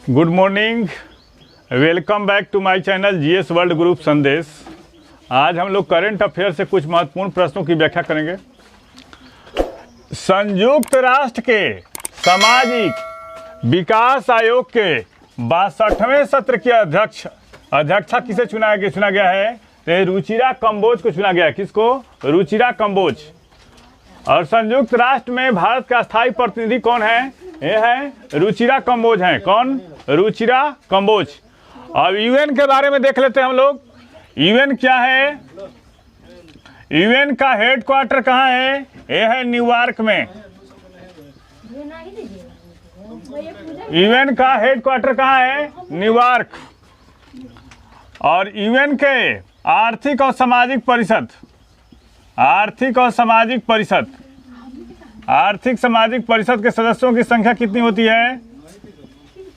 Good morning, welcome back to my channel GS world group Sandesh. आज हम लोग current affair से कुछ महत्वपूर्ण प्रश्नों की व्याख्या करेंगे। संयुक्त राष्ट्र के सामाजिक विकास आयोग के 62वें सत्र के अध्यक्षा किसे चुना गया है? तो रुचिरा कंबोज को चुना गया है। किसको? रुचिरा कंबोज। और संयुक्त राष्ट्र में भारत का स्थायी प्रतिनिधि कौन है? ये है रुचिरा कंबोज हैं। कौन? रुचिरा कंबोज। अब यूएन के बारे में देख लेते हैं हम लोग। यूएन क्या है? यूएन का हेडक्वार्टर कहाँ है? ये है न्यूयॉर्क में। यूएन का हेडक्वार्टर कहाँ है? न्यूयॉर्क। और यूएन के आर्थिक और सामाजिक परिषद के सदस्यों की संख्या कितनी होती है?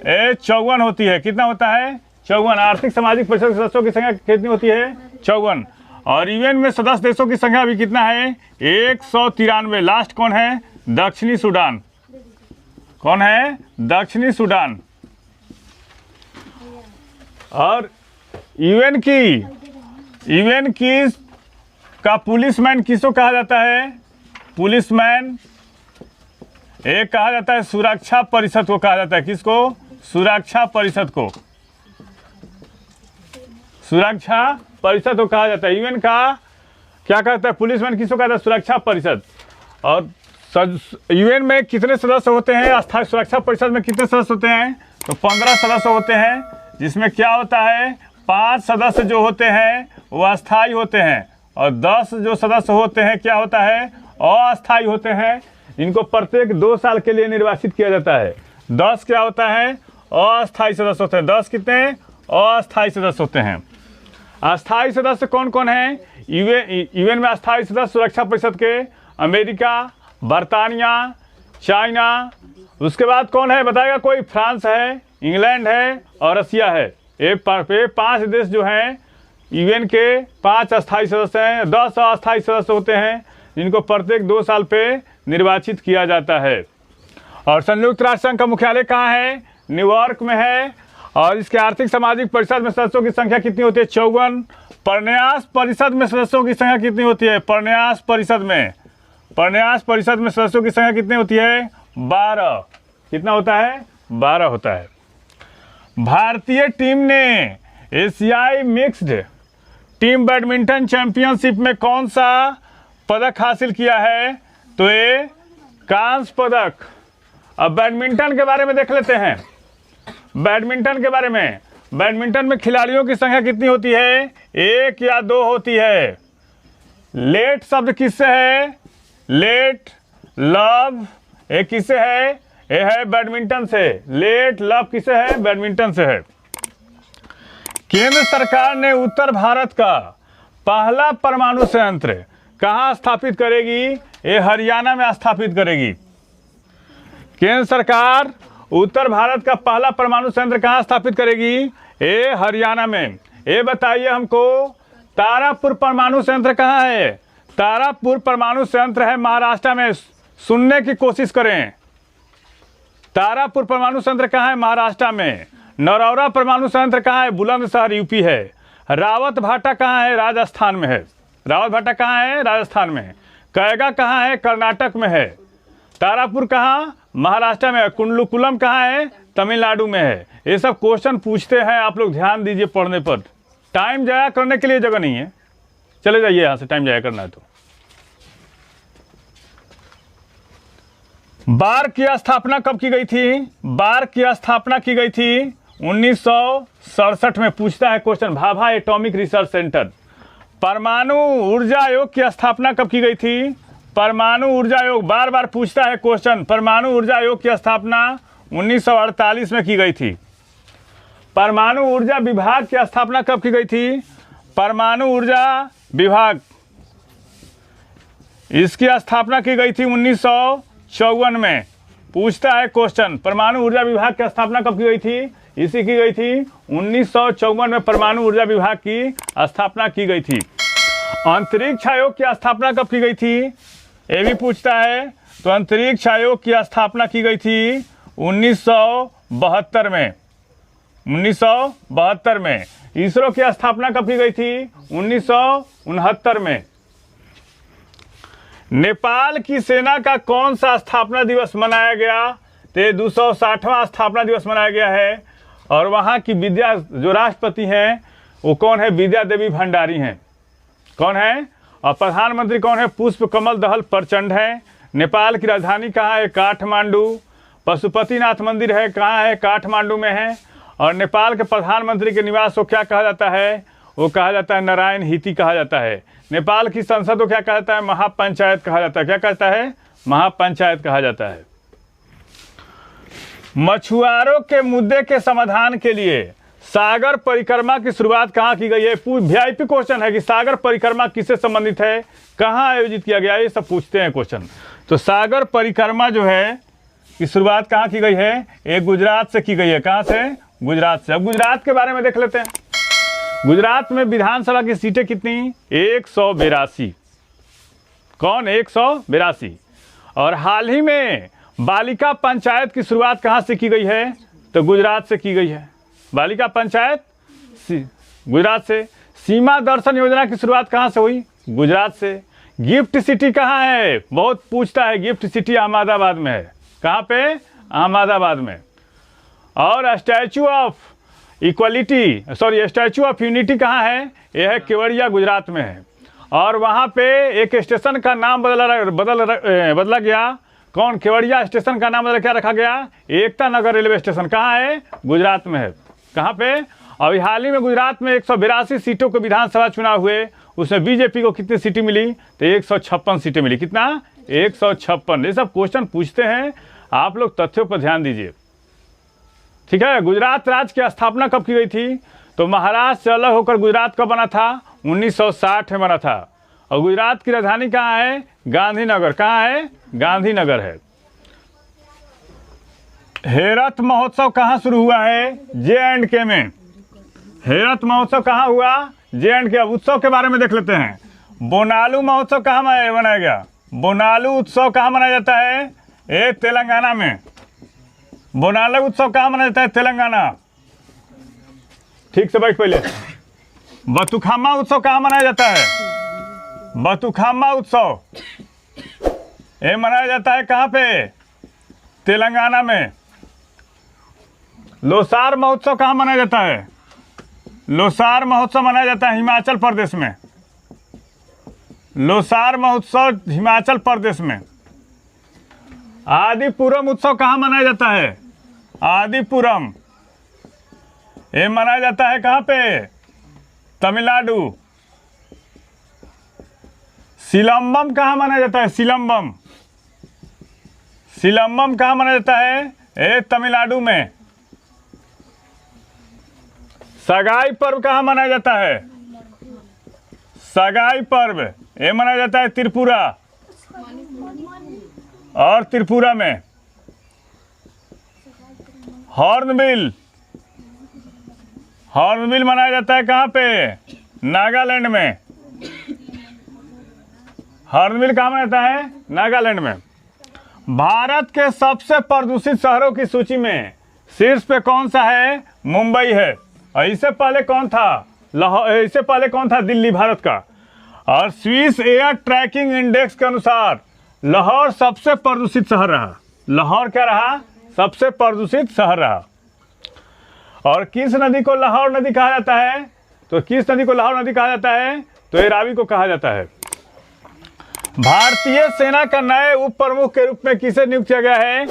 54 होती है। कितना होता है? 54। आर्थिक सामाजिक परिषद के सदस्यों की संख्या कितनी होती है? 54। और यूएन में सदस्य देशों की संख्या भी कितना है? 193। लास्ट कौन है? दक्षिणी सूडान। कौन है? दक्षिणी सूडान। और यूएन की का पुलिसमैन किसको कहा जाता है? पुलिसमैन एक कहा जाता है सुरक्षा परिषद को कहा जाता है। किसको? सुरक्षा परिषद को। सुरक्षा परिषद को कहा जाता है। यूएन का क्या कहता है? पुलिसमैन किसको कहता है? सुरक्षा परिषद। और यूएन में कितने सदस्य होते हैं? अस्थायी सुरक्षा परिषद में कितने सदस्य होते हैं? तो 15 सदस्य होते हैं, जिसमें क्या होता है? 5 सदस्य जो होते हैं वो अस्थायी होते हैं, और 10 जो सदस्य होते हैं क्या होता है? अस्थायी होते हैं। इनको प्रत्येक 2 साल के लिए निर्वाचित किया जाता है। 10 क्या होता है? अस्थायी सदस्य होते हैं। 10 कितने? अस्थायी सदस्य होते हैं। अस्थायी सदस्य कौन कौन है यूएन में? अस्थायी सदस्य सुरक्षा परिषद के अमेरिका, बर्तानिया, चाइना। उसके बाद कौन है बताएगा कोई? फ्रांस है, इंग्लैंड है और रसिया है। ये 5 देश जो हैं यूएन के 5 अस्थायी सदस्य हैं। 10 अस्थायी सदस्य होते हैं, जिनको प्रत्येक 2 साल पे निर्वाचित किया जाता है। और संयुक्त राष्ट्र संघ का मुख्यालय कहाँ है? न्यूयॉर्क में है। और इसके आर्थिक सामाजिक परिषद में सदस्यों की संख्या कितनी होती है? 54। परन्यास परिषद में सदस्यों की संख्या कितनी होती है? परन्यास परिषद में सदस्यों की संख्या कितनी होती है? 12। कितना होता है? 12 होता है। भारतीय टीम ने एशियाई मिक्स्ड टीम बैडमिंटन चैंपियनशिप में कौन सा पदक हासिल किया है? तो ये कांस्य पदक। अब बैडमिंटन के बारे में देख लेते हैं। बैडमिंटन में खिलाड़ियों की संख्या कितनी होती है? 1 या 2 होती है। लेट शब्द किससे है? लेट, लव, ये किससे है? ये है बैडमिंटन से। लेट, लव किससे है? बैडमिंटन से है। केंद्र सरकार ने उत्तर भारत का पहला परमाणु संयंत्र कहाँ स्थापित करेगी? ये हरियाणा में स्थापित करेगी। केंद्र सरकार उत्तर भारत का पहला परमाणु संयंत्र कहाँ स्थापित करेगी? ये हरियाणा में। ये बताइए हमको, तारापुर परमाणु संयंत्र कहाँ है? तारापुर परमाणु संयंत्र है महाराष्ट्र में। सुनने की कोशिश करें। तारापुर परमाणु संयंत्र कहाँ है? महाराष्ट्र में। नरौरा परमाणु संयंत्र कहाँ है? बुलंदशहर यूपी है। रावत भाटा कहाँ है? राजस्थान में है। रावत भाटा कहाँ है? राजस्थान में है। कैगा कहाँ है? कर्नाटक में है। तारापुर कहाँ? महाराष्ट्र में है। कुंडलकुलम कहाँ है? तमिलनाडु में है। ये सब क्वेश्चन पूछते हैं, आप लोग ध्यान दीजिए पढ़ने पर। टाइम जाया करने के लिए जगह नहीं है, चले जाइए यहाँ से, टाइम जाया करना है तो। बार की स्थापना कब की गई थी? बार की स्थापना की गई थी 1967 में। पूछता है question, Bhabha atomic research centre. परमाणु ऊर्जा आयोग की स्थापना कब की गई थी? परमाणु ऊर्जा आयोग बार बार पूछता है क्वेश्चन। परमाणु ऊर्जा आयोग की स्थापना 1948 में की गई थी। परमाणु ऊर्जा विभाग की स्थापना कब की गई थी? परमाणु ऊर्जा विभाग, इसकी स्थापना की गई थी 1954 में। पूछता है क्वेश्चन, परमाणु ऊर्जा विभाग की स्थापना कब की गई थी? इसी की गई थी 1954 में। परमाणु ऊर्जा विभाग की स्थापना की गई थी। अंतरिक्ष आयोग की स्थापना कब की गई थी? ये भी पूछता है। तो अंतरिक्ष आयोग की स्थापना की गई थी 1972 में। 1972 में। इसरो की स्थापना कब की गई थी? 1969 में। नेपाल की सेना का कौन सा स्थापना दिवस मनाया गया? तो 260वां स्थापना दिवस मनाया गया है। और वहाँ की विद्या जो राष्ट्रपति हैं वो कौन है? विद्या देवी भंडारी हैं। कौन है? और प्रधानमंत्री कौन है? पुष्प कमल दहल प्रचंड है। नेपाल की राजधानी कहाँ है? काठमांडू। पशुपतिनाथ मंदिर है कहाँ है? काठमांडू में है। और नेपाल के प्रधानमंत्री के निवास को क्या कहा जाता है? वो कहा जाता है नारायण हिती कहा जाता है। नेपाल की संसद को क्या कहा जाता है? महापंचायत कहा जाता है। क्या कहता है? महापंचायत कहा जाता है। मछुआरों के मुद्दे के समाधान के लिए सागर परिक्रमा की शुरुआत कहाँ की गई है? वीआईपी क्वेश्चन है कि सागर परिक्रमा किससे संबंधित है, कहाँ आयोजित किया गया, ये सब पूछते हैं क्वेश्चन। तो सागर परिक्रमा जो है की शुरुआत कहाँ की गई है? ये गुजरात से की गई है। कहाँ से? गुजरात से। अब गुजरात के बारे में देख लेते हैं। गुजरात में विधानसभा की सीटें कितनी? 182। कौन? 182। और हाल ही में बालिका पंचायत की शुरुआत कहाँ से की गई है? तो गुजरात से की गई है। बालिका पंचायत गुजरात से। सीमा दर्शन योजना की शुरुआत कहाँ से हुई? गुजरात से। गिफ्ट सिटी कहाँ है? बहुत पूछता है। गिफ्ट सिटी अहमदाबाद में है। कहाँ पे? अहमदाबाद में। और statue of equality statue of unity कहाँ है? यह है केवड़िया, गुजरात में है। और वहाँ पे एक स्टेशन का नाम बदला गया। कौन? केवड़िया स्टेशन का नाम क्या रखा गया? Ekta Nagar railway station. कहाँ है? गुजरात में है। कहाँ पे? अभी हाल ही में गुजरात में 182 सीटों के विधानसभा चुनाव हुए। उसमें बीजेपी को कितनी सीटें मिली? तो 156 सीटें मिली। कितना? 156। ये सब क्वेश्चन पूछते हैं, आप लोग तथ्यों पर ध्यान दीजिए, ठीक है। गुजरात राज्य की स्थापना कब की गई थी? तो महाराष्ट्र से अलग होकर गुजरात कब बना था? 1960 में बना था। और गुजरात की राजधानी कहाँ है? गांधीनगर। कहाँ है? गांधीनगर है। हेरत महोत्सव कहाँ शुरू हुआ है? J&K में। हेरत महोत्सव कहाँ हुआ? J&K। अब उत्सव के बारे में देख लेते हैं। बोनालू महोत्सव कहाँ मनाया गया? बोनालू उत्सव कहाँ मनाया जाता है? ये तेलंगाना में। बोनालू उत्सव कहाँ मनाया जाता है? तेलंगाना। ठीक से बैठ पहले। बतुखामा उत्सव कहाँ मनाया जाता है? बतुखामा उत्सव ये मनाया जाता है कहाँ पे? तेलंगाना में। लोसार महोत्सव कहाँ मनाया जाता है? लोसार महोत्सव मनाया जाता है हिमाचल प्रदेश में। लोसार महोत्सव हिमाचल प्रदेश में। आदिपुरम उत्सव कहाँ मनाया जाता है? आदिपुरम ये मनाया जाता है कहाँ पे? तमिलनाडु। सिलंबम कहाँ मनाया जाता है? सिलंबम। सिलंबम कहाँ मनाया जाता है? ये तमिलनाडु में। सगाई पर्व कहाँ मनाया जाता है? सगाई पर्व ये मनाया जाता है त्रिपुरा और त्रिपुरा में। हॉर्नबिल हॉर्नबिल मनाया जाता है कहाँ पे? नागालैंड में। हॉर्नबिल कहाँ मनाया जाता है? नागालैंड में। भारत के सबसे प्रदूषित शहरों की सूची में शीर्ष पे कौन सा है? मुंबई है। और इससे पहले कौन था? इससे पहले कौन था? दिल्ली, भारत का। और स्विस एयर ट्रैकिंग इंडेक्स के अनुसार लाहौर सबसे प्रदूषित शहर रहा। लाहौर क्या रहा? सबसे प्रदूषित शहर रहा। और किस नदी को लाहौर नदी कहा जाता है? तो किस नदी को लाहौर नदी कहा जाता है? तो ये रावी को कहा जाता है। भारतीय सेना का नए उप प्रमुख के रूप में किसे नियुक्त किया गया है?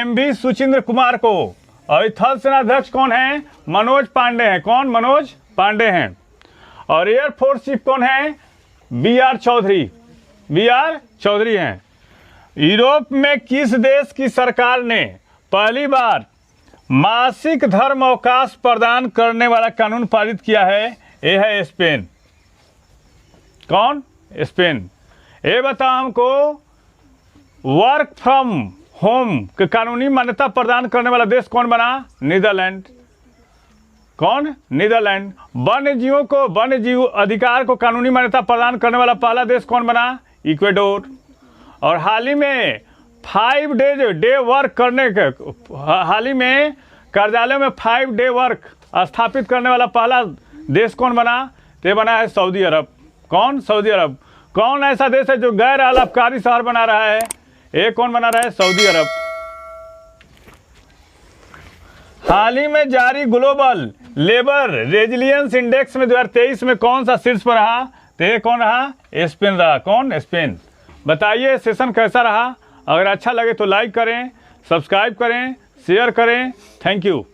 MV सुचिंद्र कुमार को। और थल सेना अध्यक्ष कौन है? मनोज पांडे हैं। कौन? मनोज पांडे हैं। और एयरफोर्स चीफ कौन है? BR चौधरी। BR चौधरी हैं। यूरोप में किस देश की सरकार ने पहली बार मासिक धर्म अवकाश प्रदान करने वाला कानून पारित किया है? यह है स्पेन। कौन? स्पेन। ये बताओ हमको, वर्क फ्रॉम होम के कानूनी मान्यता प्रदान करने वाला देश कौन बना? नीदरलैंड। कौन? नीदरलैंड। वन्य जीवों को वन्य जीव अधिकार को कानूनी मान्यता प्रदान करने वाला पहला देश कौन बना? इक्वेडोर। और हाल ही में 5 डे वर्क करने के हाल ही में कार्यालयों में 5 डे वर्क स्थापित करने वाला पहला देश कौन बना? तो ये बना है सऊदी अरब। कौन? सऊदी अरब। कौन ऐसा देश है जो गैर आलापकारी शहर बना रहा है? ये कौन बना रहा है? सऊदी अरब। हाल ही में जारी ग्लोबल लेबर रेजिलियंस इंडेक्स में 2023 में कौन सा शीर्ष पर रहा? तो ये कौन रहा? स्पेन रहा। कौन? स्पेन। बताइए सेशन कैसा रहा? अगर अच्छा लगे तो लाइक करें, सब्सक्राइब करें, शेयर करें। Thank you.